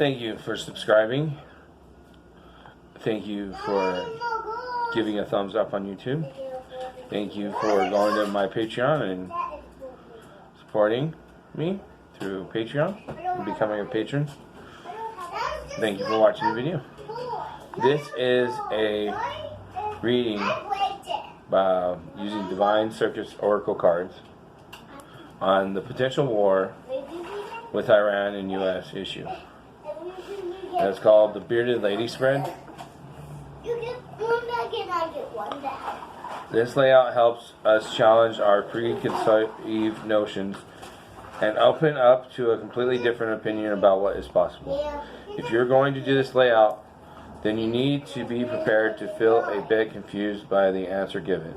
Thank you for subscribing. Thank you for giving a thumbs up on YouTube. Thank you for going to my Patreon and supporting me through Patreon and becoming a patron. Thank you for watching the video. This is a reading by using Divine Circus Oracle cards on the potential war with Iran and U.S. issue. And it's called the Bearded Lady Spread. This layout helps us challenge our preconceived notions and open up to a completely different opinion about what is possible. If you're going to do this layout, then you need to be prepared to feel a bit confused by the answer given,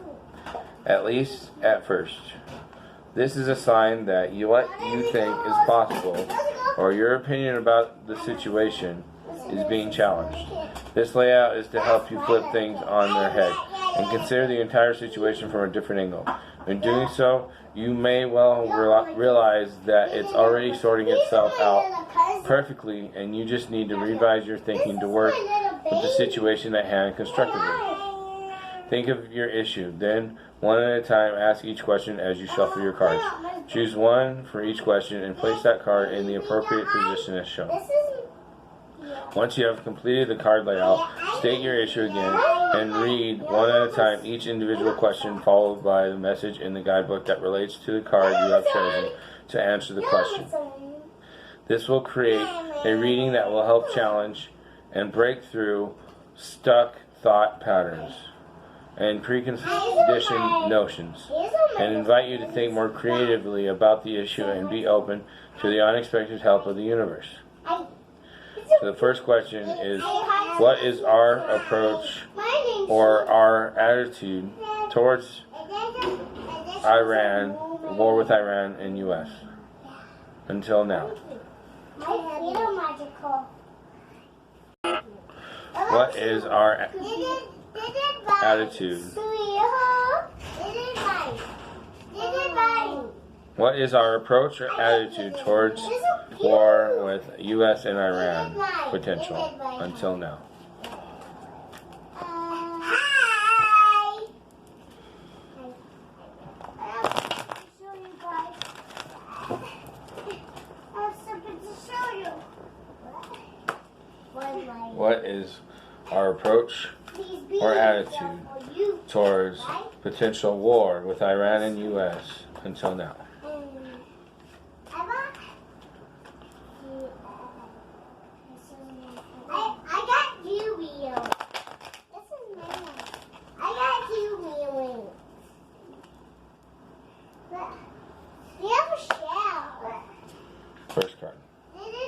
at least at first. This is a sign that what you think is possible or your opinion about the situation is being challenged. This layout is to help you flip things on their head and consider the entire situation from a different angle. In doing so, you may well realize that it's already sorting itself out perfectly and you just need to revise your thinking to work with the situation at hand constructively. Think of your issue, then one at a time ask each question as you shuffle your cards. Choose one for each question and place that card in the appropriate position as shown. Once you have completed the card layout, state your issue again and read one at a time each individual question followed by the message in the guidebook that relates to the card you have chosen to answer the question. This will create a reading that will help challenge and break through stuck thought patterns and preconditioned notions, and invite you to think more creatively about the issue and be open to the unexpected help of the universe. So the first question is, what is our approach or our attitude towards Iran, war with Iran and U.S. until now? What is our attitude? What is our approach or attitude towards war with U.S. and Iran potential until now? What is our approach or attitude towards potential war with Iran and U.S. until now? First card.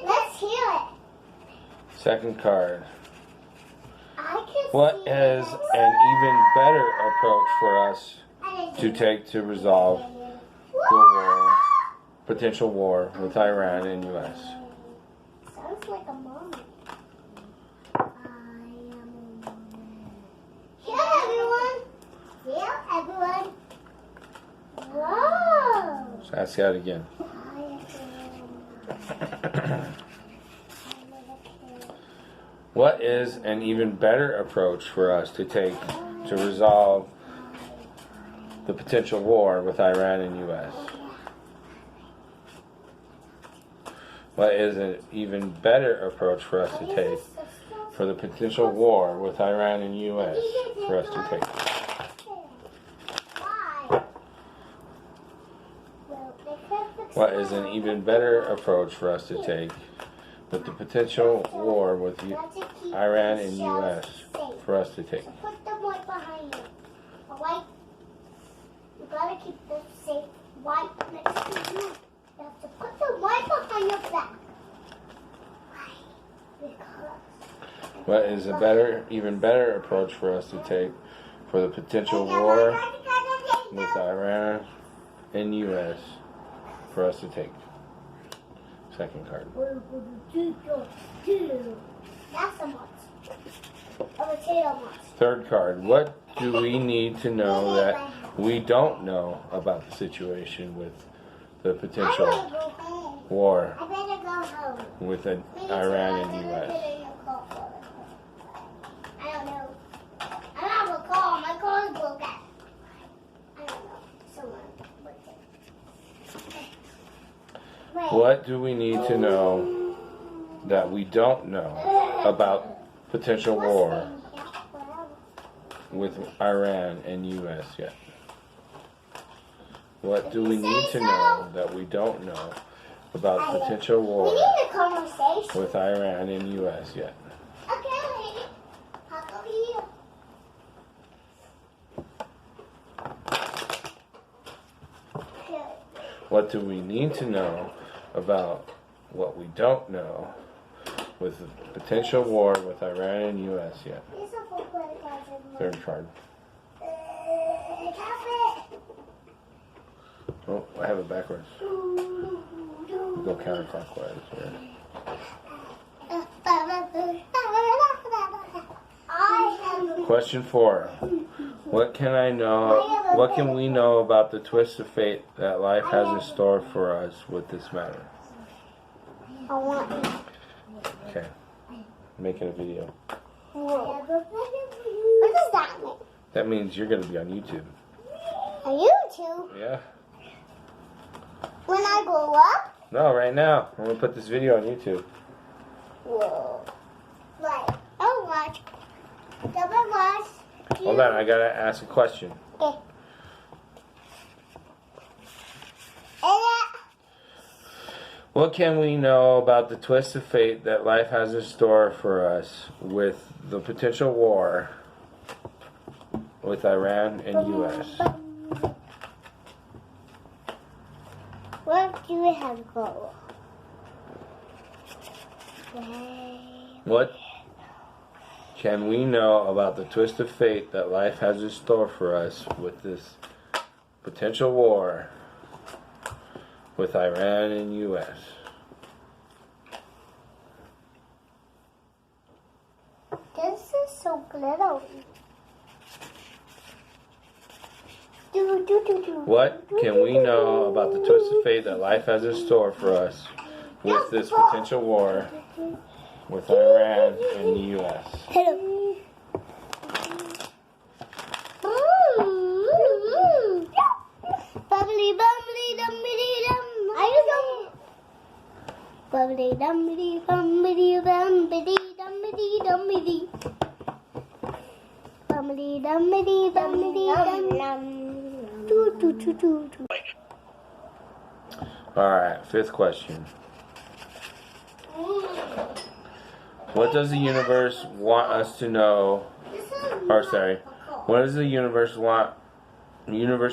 Let's hear it. Second card. What is an even better approach for us to take to resolve the war, potential war with Iran and U.S.? Sounds like a moment. I am a moment. Here, everyone. Here, everyone. Whoa. So ask that again. What is an even better approach for us to take to resolve the potential war with Iran and U.S.? What is an even better approach for us to take for the potential war with Iran and U.S. for us to take? What is an even better approach for us to take with the potential war with Iran and U.S. for us to take? Put the white behind you. A white. You gotta keep the safe white next to you. You have to put the white behind your back. What is a even better approach for us to take for the potential war with Iran and U.S. for us to take? Second card. That's a moth. A potato moth. Third card. What do we need to know that we don't know about the situation with the potential war? I better go home. with Iran and U.S.? I don't know. I don't have a car. My car is broken. I don't know. Someone with it. Wait. What do we need to know that we don't know about potential war with Iran and U.S. yet? What do we need to know that we don't know about potential war We need a conversation. with Iran and U.S. yet? Okay. How come here? Okay. What do we need to know about what we don't know with the potential war with Iran and U.S. yet? These are for credit cards and money. Third card. Cafe. Oh, I have it backwards. Go counterclockwise here. Question 4. What can we know about the twist of fate that life has in store for us with this matter? I want Okay. Making a video. What does that mean? That means you're going to be on YouTube. On YouTube? Yeah. When I grow up? No, right now. I'm going to put this video on YouTube. Whoa. Right. Oh, watch. Double watch. Hold on, I got to ask a question. Okay. What can we know about the twist of fate that life has in store for us with the potential war with Iran and U.S.? Where do we have to go? What can we know about the twist of fate that life has in store for us with this potential war with Iran and U.S.? This is so glittery. What can we know about the twist of fate that life has in store for us with this potential war with Iran and the U.S.? Hello. Bubbly, bubbly, dumbly, dum. Are you going? Bubbly, dumbly, bumbly, bumbly, dumbly, dumbly. Bubbly, dumbly, bumbly, dum. Do, do, do, do, do. Alright, 5th question. What does the universe want us to know? What does the universe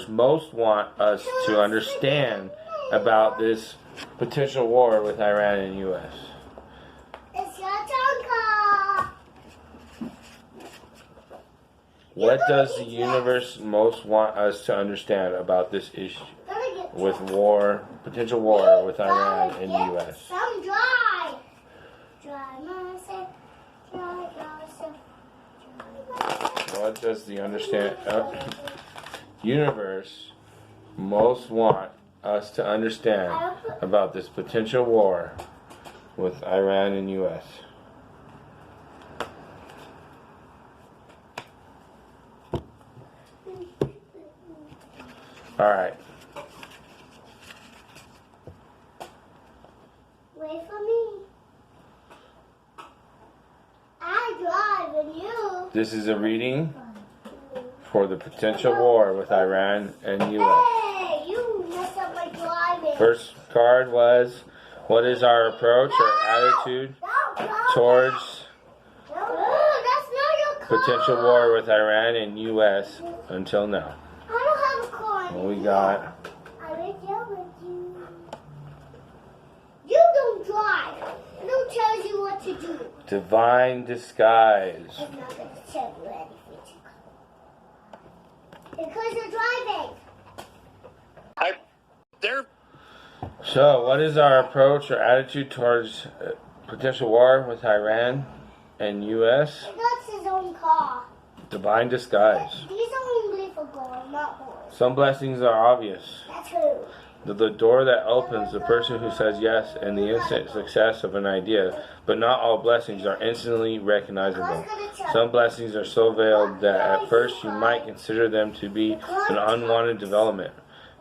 most want us to understand about this potential war with Iran and U.S.? It's your turn, Carl. What does the universe most want us to understand about this issue with potential war with Iran and U.S.? Some dry. Dry myself. Dry myself. What does the universe most want us to understand about this potential war with Iran and U.S.? All right. Wait for me. I drive and you. This is a reading for the potential war with Iran and U.S. Hey, you messed up my driving. First card was, what is our approach or attitude towards No, that's not your car. potential war with Iran and U.S. until now? I don't have a car. What we got? I will deal with you. You don't drive. I don't tell you what to do. Divine disguise. I'm not going to tell you anything to go. Because you're driving. So, what is our approach or attitude towards potential war with Iran and U.S.? That's his own car. Divine disguise. These are only for girls, not boys. Some blessings are obvious. That's who. The door that opens, the person who says yes, and the instant success of an idea. But not all blessings are instantly recognizable. Some blessings are so veiled that at first you might consider them to be an unwanted development.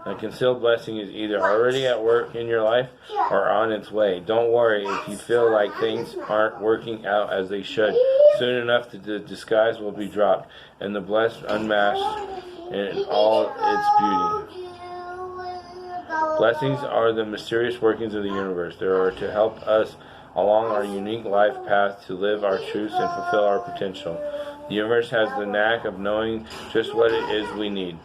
A concealed blessing is either already at work in your life or on its way. Don't worry if you feel like things aren't working out as they should. Soon enough, the disguise will be dropped and the blessed unmasked in all its beauty. Blessings are the mysterious workings of the universe. They are to help us along our unique life path to live our truths and fulfill our potential. The universe has the knack of knowing just what it is we need.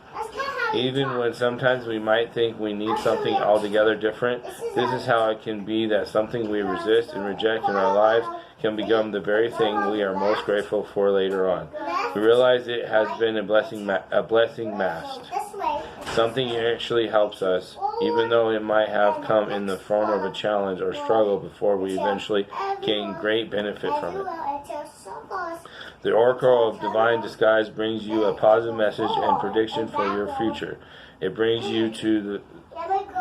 Even when sometimes we might think we need something altogether different, this is how it can be that something we resist and reject in our lives can become the very thing we are most grateful for later on. We realize it has been a blessing masked. Something actually helps us, even though it might have come in the form of a challenge or struggle before we eventually gain great benefit from it. The Oracle of Divine Disguise brings you a positive message and prediction for your future. It brings you to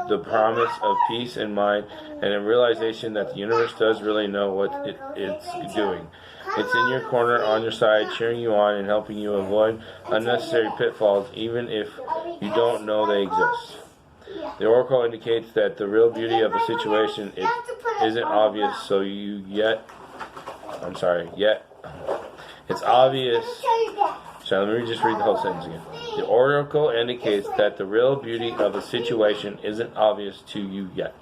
the promise of peace in mind and a realization that the universe does really know what it's doing. It's in your corner, on your side, cheering you on and helping you avoid unnecessary pitfalls, even if you don't know they exist. The Oracle indicates that the real beauty of a situation isn't obvious, it's obvious. So let me just read the whole sentence again. The Oracle indicates that the real beauty of a situation isn't obvious to you yet.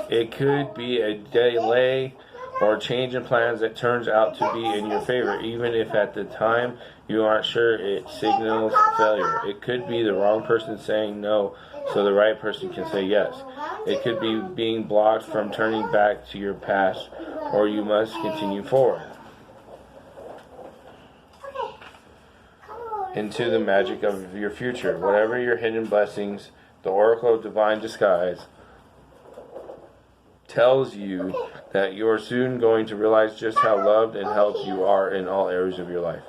It could be a delay or a change in plans that turns out to be in your favor, even if at the time you aren't sure it signals failure. It could be the wrong person saying no so the right person can say yes. It could be being blocked from turning back to your past, or you must continue forward into the magic of your future. Whatever your hidden blessings, the Oracle of Divine Disguise tells you that you are soon going to realize just how loved and helped you are in all areas of your life.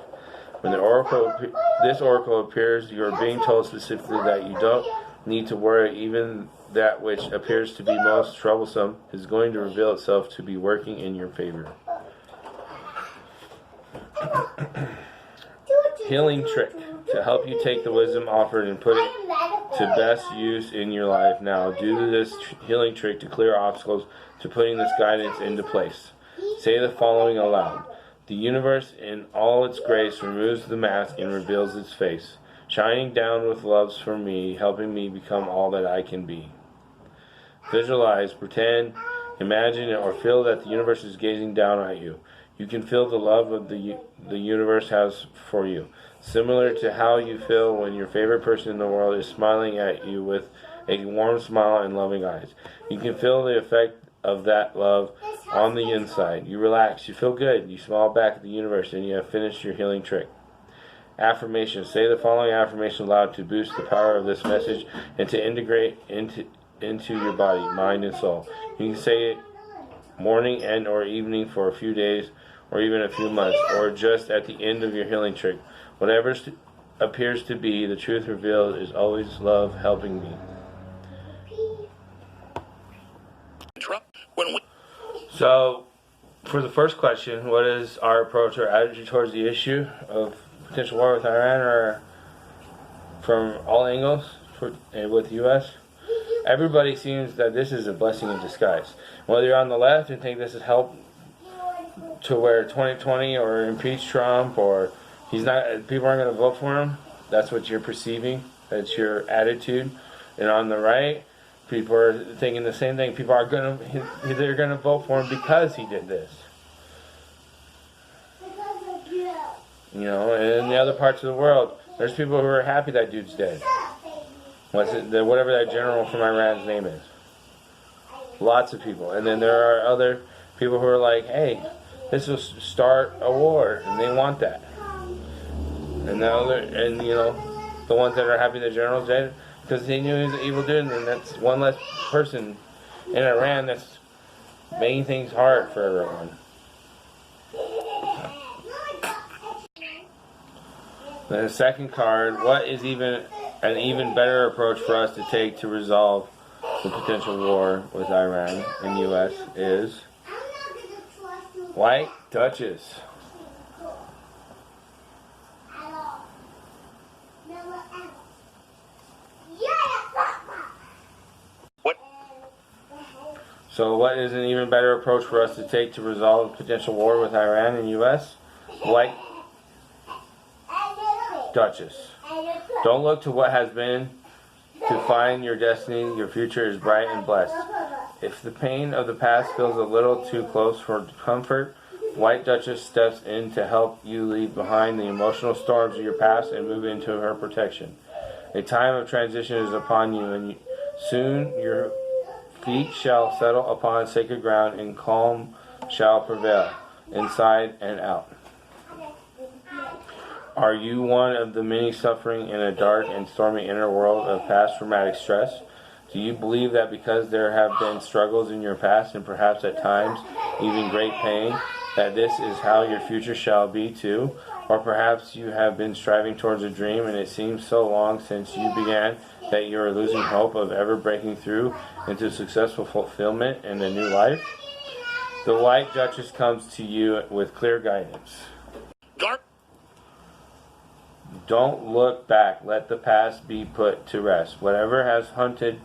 When this oracle appears, you are being told specifically that you don't need to worry. Even that which appears to be most troublesome is going to reveal itself to be working in your favor. Healing trick to help you take the wisdom offered and put it to best use in your life. Now, do this healing trick to clear obstacles to putting this guidance into place. Say the following aloud. The universe in all its grace removes the mask and reveals its face, shining down with loves for me, helping me become all that I can be. Visualize, pretend, imagine, or feel that the universe is gazing down at you. You can feel the love of the universe has for you, similar to how you feel when your favorite person in the world is smiling at you with a warm smile and loving eyes. You can feel the effect of that love on the inside. You relax, you feel good, you smile back at the universe, and you have finished your healing trick. Affirmation. Say the following affirmation aloud to boost the power of this message and to integrate into your body, mind, and soul. You can say it morning and or evening for a few days or even a few months, or just at the end of your healing trick. Whatever appears to be, the truth revealed is always love helping me. So, for the first question, what is our approach or attitude towards the issue of potential war with Iran, or from all angles with the U.S.? Everybody seems that this is a blessing in disguise. Whether you're on the left and think this has helped to where 2020 or impeach Trump, or people aren't going to vote for him, that's what you're perceiving, that's your attitude. And on the right, people are thinking the same thing. People are they're going to vote for him because he did this. You know, and in the other parts of the world, there's people who are happy that dude's dead. Whatever that general from Iran's name is. Lots of people. And then there are other people who are like, hey, this will start a war, and they want that. And the ones that are happy the general's dead, because they knew he was an evil dude, and that's one less person in Iran that's making things hard for everyone. The second card, what is even an even better approach for us to take to resolve the potential war with Iran and U.S. is White Duchess. So what is an even better approach for us to take to resolve the potential war with Iran and U.S.? White Duchess. Don't look to what has been to find your destiny. Your future is bright and blessed. If the pain of the past feels a little too close for comfort, White Duchess steps in to help you leave behind the emotional storms of your past and move into her protection. A time of transition is upon you, and soon your feet shall settle upon sacred ground, and calm shall prevail, inside and out. Are you one of the many suffering in a dark and stormy inner world of past traumatic stress? Do you believe that because there have been struggles in your past, and perhaps at times even great pain, that this is how your future shall be too? Or perhaps you have been striving towards a dream, and it seems so long since you began that you are losing hope of ever breaking through into successful fulfillment and a new life? The White Duchess comes to you with clear guidance. Don't look back. Let the past be put to rest. Whatever has haunted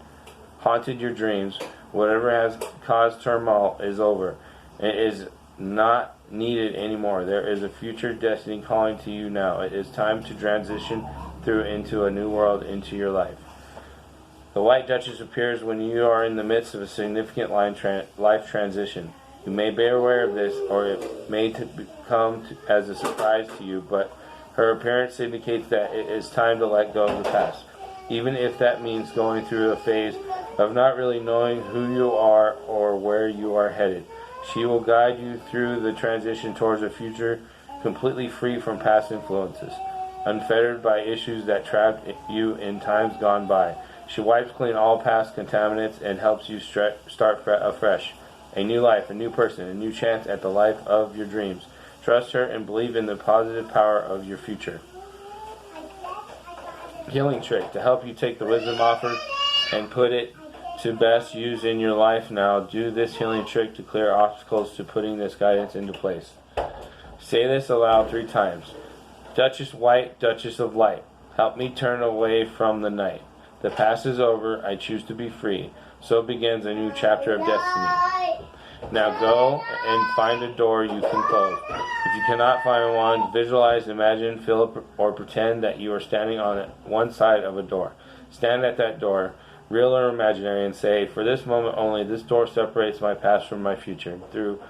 your dreams, whatever has caused turmoil is over. It is not needed anymore. There is a future destiny calling to you now. It is time to transition through into a new world into your life. The White Duchess appears when you are in the midst of a significant life transition. You may be aware of this, or it may come as a surprise to you, but her appearance indicates that it is time to let go of the past, even if that means going through a phase of not really knowing who you are or where you are headed. She will guide you through the transition towards a future completely free from past influences, unfettered by issues that trapped you in times gone by. She wipes clean all past contaminants and helps you start afresh. A new life, a new person, a new chance at the life of your dreams. Trust her and believe in the positive power of your future. Healing trick to help you take the wisdom offered and put it to best use in your life now. Do this healing trick to clear obstacles to putting this guidance into place. Say this aloud 3 times. Duchess White, Duchess of Light, help me turn away from the night. The past is over. I choose to be free. So begins a new chapter of destiny. Now go and find a door you can close. If you cannot find one, visualize, imagine, feel, or pretend that you are standing on one side of a door. Stand at that door, real or imaginary, and say, for this moment only, this door separates my past from my future. Through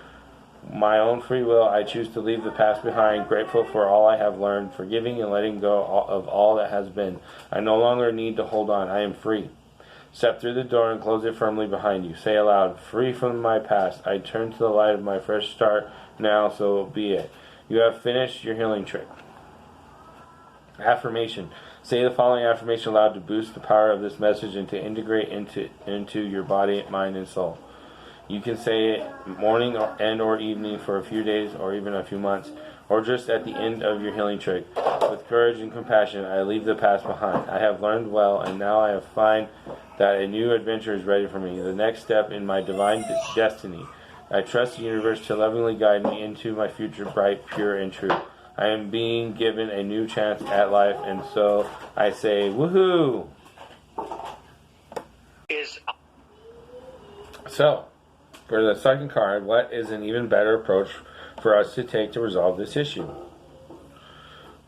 my own free will, I choose to leave the past behind, grateful for all I have learned, forgiving and letting go of all that has been. I no longer need to hold on. I am free. Step through the door and close it firmly behind you. Say aloud, free from my past. I turn to the light of my fresh start now, so be it. You have finished your healing trick. Affirmation. Say the following affirmation aloud to boost the power of this message and to integrate into your body, mind, and soul. You can say it morning or evening for a few days or even a few months, or just at the end of your healing trick. With courage and compassion, I leave the past behind. I have learned well, and now I find that a new adventure is ready for me, the next step in my divine destiny. I trust the universe to lovingly guide me into my future bright, pure, and true. I am being given a new chance at life, and so I say, woohoo! So, for the second card, what is an even better approach for us to take to resolve this issue?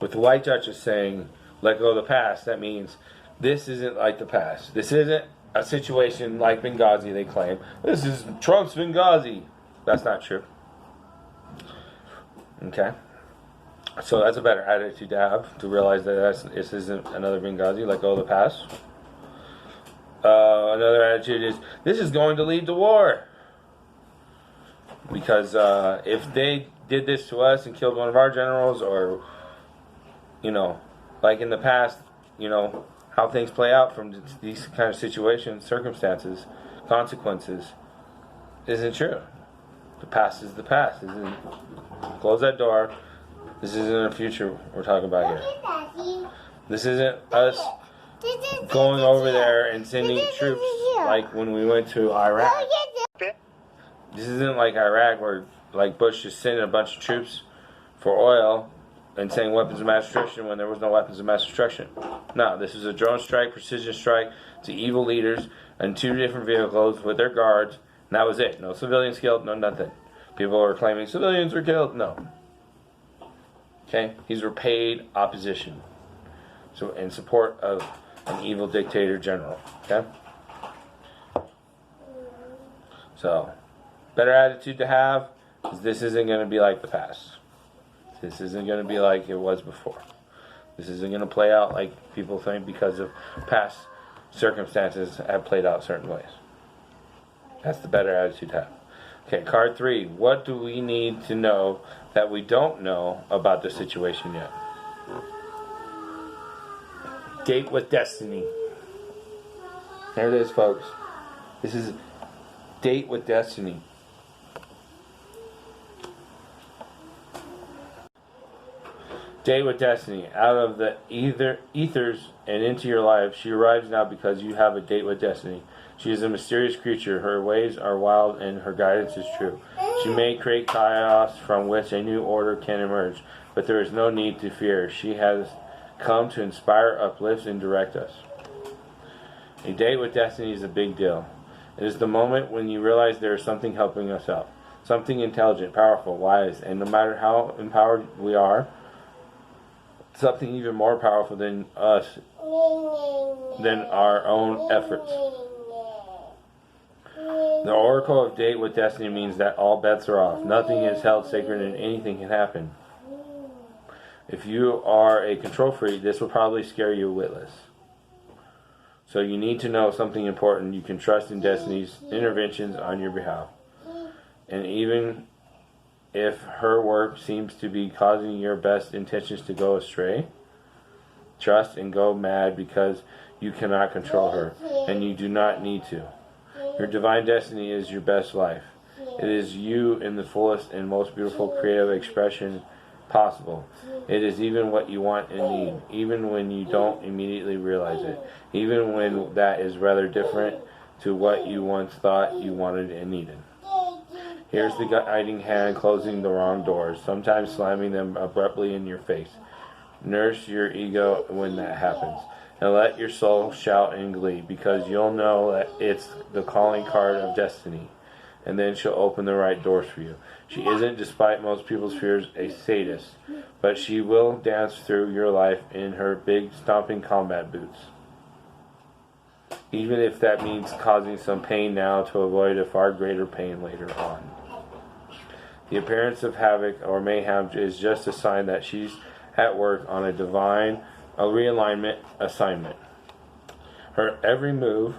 With the White Duchess saying, let go of the past, that means this isn't like the past. This isn't a situation like Benghazi, they claim. This is Trump's Benghazi. That's not true. Okay? So that's a better attitude to have, to realize that this isn't another Benghazi, let go of the past. Another attitude is, this is going to lead to war. Because if they did this to us and killed one of our generals, or, like in the past, how things play out from these kind of situations, circumstances, consequences, isn't true. The past is the past. Close that door. This isn't a future we're talking about here. This isn't us going over there and sending troops like when we went to Iraq. This isn't like Iraq where like Bush just sending a bunch of troops for oil and saying weapons of mass destruction when there was no weapons of mass destruction. No, this is a drone strike, precision strike to evil leaders in 2 different vehicles with their guards, and that was it. No civilians killed, no nothing. People are claiming civilians were killed. No. Okay? These were paid opposition. So in support of an evil dictator general. Okay? So, better attitude to have is this isn't going to be like the past. This isn't going to be like it was before. This isn't going to play out like people think because of past circumstances have played out certain ways. That's the better attitude to have. Okay, card 3. What do we need to know that we don't know about the situation yet? Date with destiny. There it is, folks. This is date with destiny. Date with destiny. Out of the ethers and into your life, she arrives now because you have a date with destiny. She is a mysterious creature. Her ways are wild and her guidance is true. She may create chaos from which a new order can emerge, but there is no need to fear. She has come to inspire, uplift, and direct us. A date with destiny is a big deal. It is the moment when you realize there is something helping us out. Something intelligent, powerful, wise, and no matter how empowered we are, something even more powerful than us, than our own efforts. The Oracle of Date with Destiny means that all bets are off. Nothing is held sacred and anything can happen. If you are a control freak, this will probably scare you witless. So you need to know something important. You can trust in Destiny's interventions on your behalf. And even if her work seems to be causing your best intentions to go astray, trust and go mad because you cannot control her, and you do not need to. Your divine destiny is your best life. It is you in the fullest and most beautiful creative expression possible. It is even what you want and need, even when you don't immediately realize it, even when that is rather different to what you once thought you wanted and needed. Here's the guiding hand closing the wrong doors, sometimes slamming them abruptly in your face. Nurse your ego when that happens, and let your soul shout in glee, because you'll know that it's the calling card of destiny, and then she'll open the right doors for you. She isn't, despite most people's fears, a sadist, but she will dance through your life in her big stomping combat boots, even if that means causing some pain now to avoid a far greater pain later on. The appearance of havoc or mayhem is just a sign that she's at work on a realignment assignment. Her every move,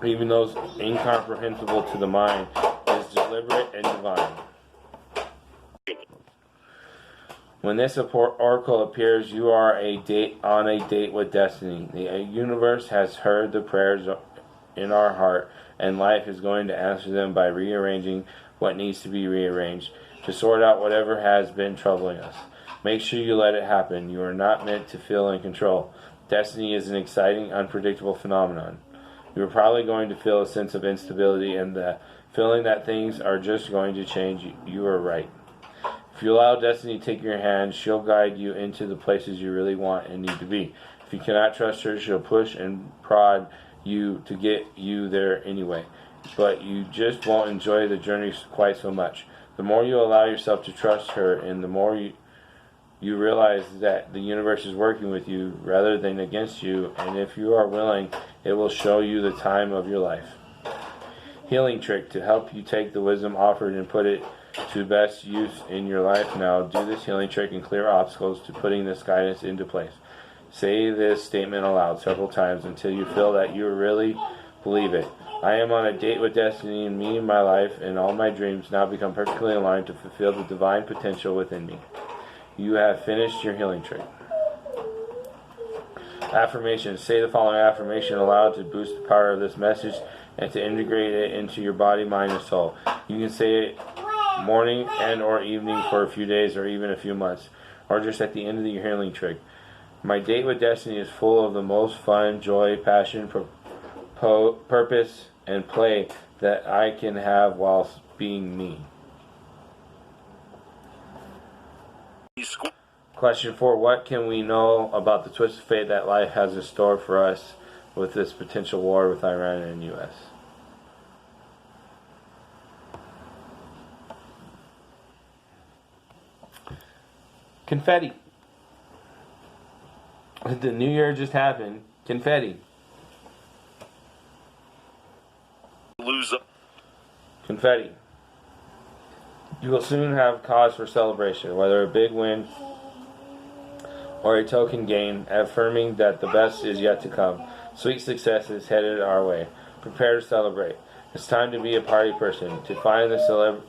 even those incomprehensible to the mind, is deliberate and divine. When this oracle appears, you are on a date with destiny. The universe has heard the prayers in our heart, and life is going to answer them by rearranging what needs to be rearranged to sort out whatever has been troubling us. Make sure you let it happen. You are not meant to feel in control. Destiny is an exciting, unpredictable phenomenon. You are probably going to feel a sense of instability and the feeling that things are just going to change. You are right. If you allow destiny to take your hand, she'll guide you into the places you really want and need to be. If you cannot trust her, she'll push and prod you to get you there anyway. But you just won't enjoy the journey quite so much. The more you allow yourself to trust her, and the more you realize that the universe is working with you rather than against you, and if you are willing, it will show you the time of your life. Healing trick to help you take the wisdom offered and put it to best use in your life now. Do this healing trick and clear obstacles to putting this guidance into place. Say this statement aloud several times until you feel that you really believe it. I am on a date with destiny, and me, my life, and all my dreams now become perfectly aligned to fulfill the divine potential within me. You have finished your healing trick. Affirmation. Say the following affirmation aloud to boost the power of this message and to integrate it into your body, mind, and soul. You can say it morning and or evening for a few days or even a few months, or just at the end of your healing trick. My date with destiny is full of the most fun, joy, passion, purpose, and play that I can have whilst being me. Question 4. What can we know about the twist of fate that life has in store for us with this potential war with Iran and U.S.? Confetti. The new year just happened. Confetti. Loser. Confetti. You will soon have cause for celebration, whether a big win or a token gain, affirming that the best is yet to come. Sweet success is headed our way. Prepare to celebrate. It's time to be a party person, to find the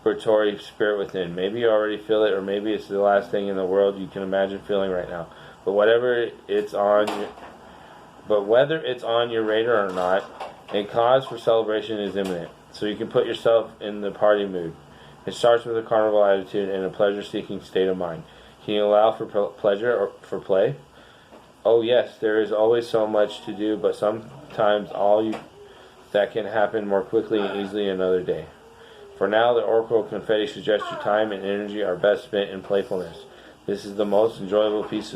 celebratory spirit within. Maybe you already feel it, or maybe it's the last thing in the world you can imagine feeling right now. But whether it's on your radar or not, a cause for celebration is imminent. So you can put yourself in the party mood. It starts with a carnival attitude and a pleasure-seeking state of mind. Can you allow for pleasure or for play? Oh yes, there is always so much to do, but sometimes that can happen more quickly and easily another day. For now, the Oracle Confetti suggests your time and energy are best spent in playfulness. This is the most enjoyable piece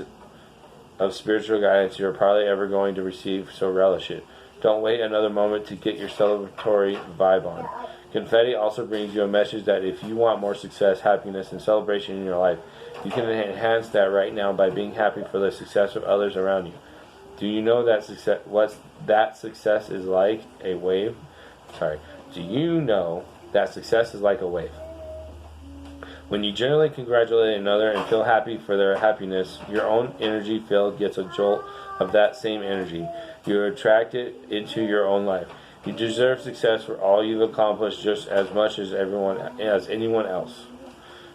of spiritual guidance you are probably ever going to receive, so relish it. Don't wait another moment to get your celebratory vibe on. Confetti also brings you a message that if you want more success, happiness, and celebration in your life, you can enhance that right now by being happy for the success of others around you. Do you know that success is like a wave? Do you know that success is like a wave? When you generally congratulate another and feel happy for their happiness, your own energy field gets a jolt of that same energy. You attract it into your own life. You deserve success for all you've accomplished just as much as anyone else.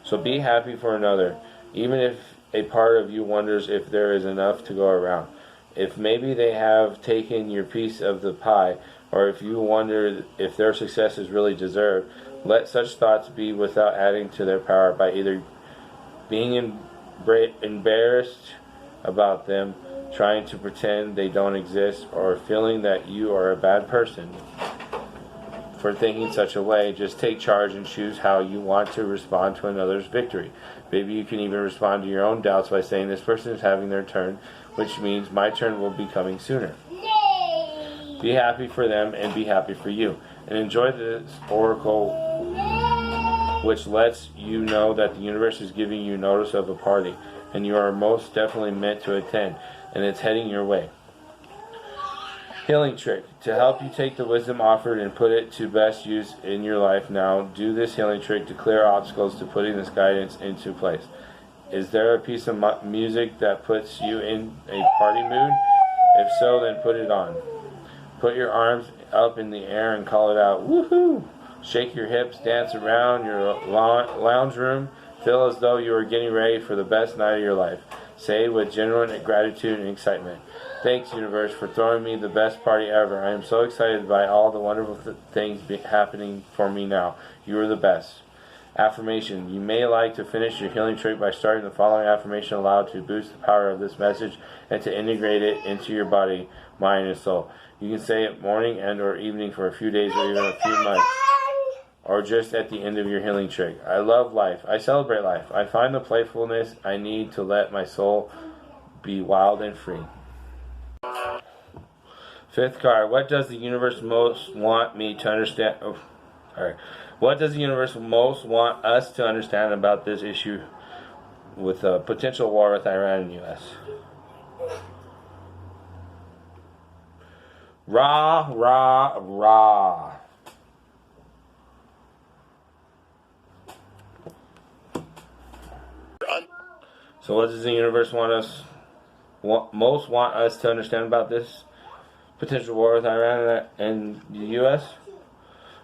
So be happy for another, even if a part of you wonders if there is enough to go around. If maybe they have taken your piece of the pie, or if you wonder if their success is really deserved, let such thoughts be without adding to their power by either being embarrassed about them, trying to pretend they don't exist, or feeling that you are a bad person for thinking such a way. Just take charge and choose how you want to respond to another's victory. Maybe you can even respond to your own doubts by saying, this person is having their turn, which means my turn will be coming sooner. Be happy for them and be happy for you. And enjoy this oracle, which lets you know that the universe is giving you notice of a party, and you are most definitely meant to attend, and it's heading your way. Healing trick. To help you take the wisdom offered and put it to best use in your life now, do this healing trick to clear obstacles to putting this guidance into place. Is there a piece of music that puts you in a party mood? If so, then put it on. Put your arms up in the air and call it out. Woohoo! Shake your hips, dance around your lounge room. Feel as though you are getting ready for the best night of your life. Say with genuine gratitude and excitement, thanks, universe, for throwing me the best party ever. I am so excited by all the wonderful things happening for me now. You are the best. Affirmation. You may like to finish your healing trick by starting the following affirmation aloud to boost the power of this message and to integrate it into your body, mind, and soul. You can say it morning and or evening for a few days or even a few months, or just at the end of your healing trick. I love life. I celebrate life. I find the playfulness I need to let my soul be wild and free. Fifth card. What does the universe most want me to understand? What does the universe most want us to understand about this issue with a potential war with Iran and U.S.? Rah, rah, rah. So what does the universe most want us to understand about this potential war with Iran and the U.S.?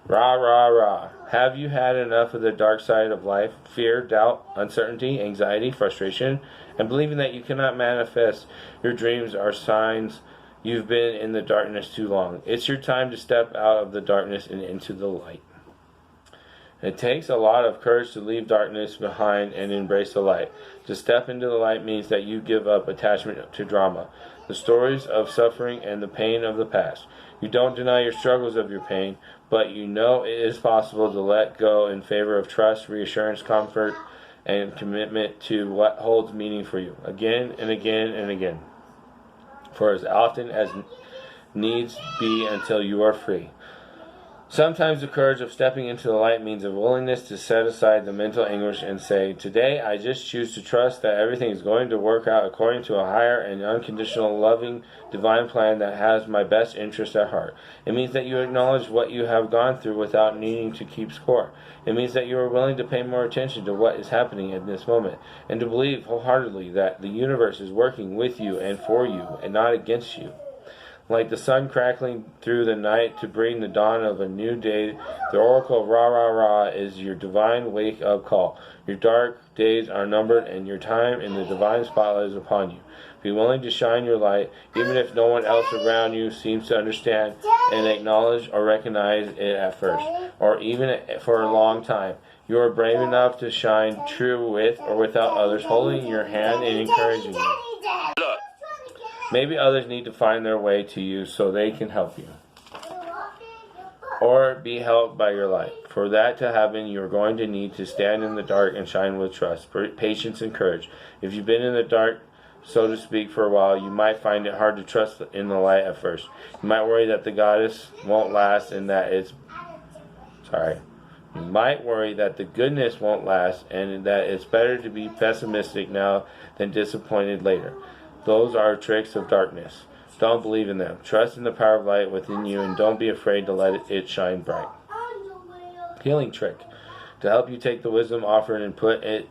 Rah, rah, rah. Have you had enough of the dark side of life? Fear, doubt, uncertainty, anxiety, frustration, and believing that you cannot manifest your dreams are signs you've been in the darkness too long. It's your time to step out of the darkness and into the light. It takes a lot of courage to leave darkness behind and embrace the light. To step into the light means that you give up attachment to drama, the stories of suffering and the pain of the past. You don't deny your struggles of your pain, but you know it is possible to let go in favor of trust, reassurance, comfort, and commitment to what holds meaning for you, again and again and again, for as often as needs be until you are free. Sometimes the courage of stepping into the light means a willingness to set aside the mental anguish and say, today I just choose to trust that everything is going to work out according to a higher and unconditional, loving, divine plan that has my best interest at heart. It means that you acknowledge what you have gone through without needing to keep score. It means that you are willing to pay more attention to what is happening in this moment, and to believe wholeheartedly that the universe is working with you and for you, and not against you. Like the sun crackling through the night to bring the dawn of a new day, the oracle of Ra Ra Ra is your divine wake-up call. Your dark days are numbered, and your time in the divine spotlight is upon you. Be willing to shine your light, even if no one else around you seems to understand and acknowledge or recognize it at first, or even for a long time. You are brave enough to shine true with or without others holding your hand and encouraging you. Maybe others need to find their way to you so they can help you, or be helped by your light. For that to happen, you are going to need to stand in the dark and shine with trust, patience, and courage. If you've been in the dark, so to speak, for a while, you might find it hard to trust in the light at first. You might worry that the goddess won't last and that You might worry that the goodness won't last and that it's better to be pessimistic now than disappointed later. Those are tricks of darkness. Don't believe in them. Trust in the power of light within you and don't be afraid to let it shine bright. Healing trick. To help you take the wisdom offered and put it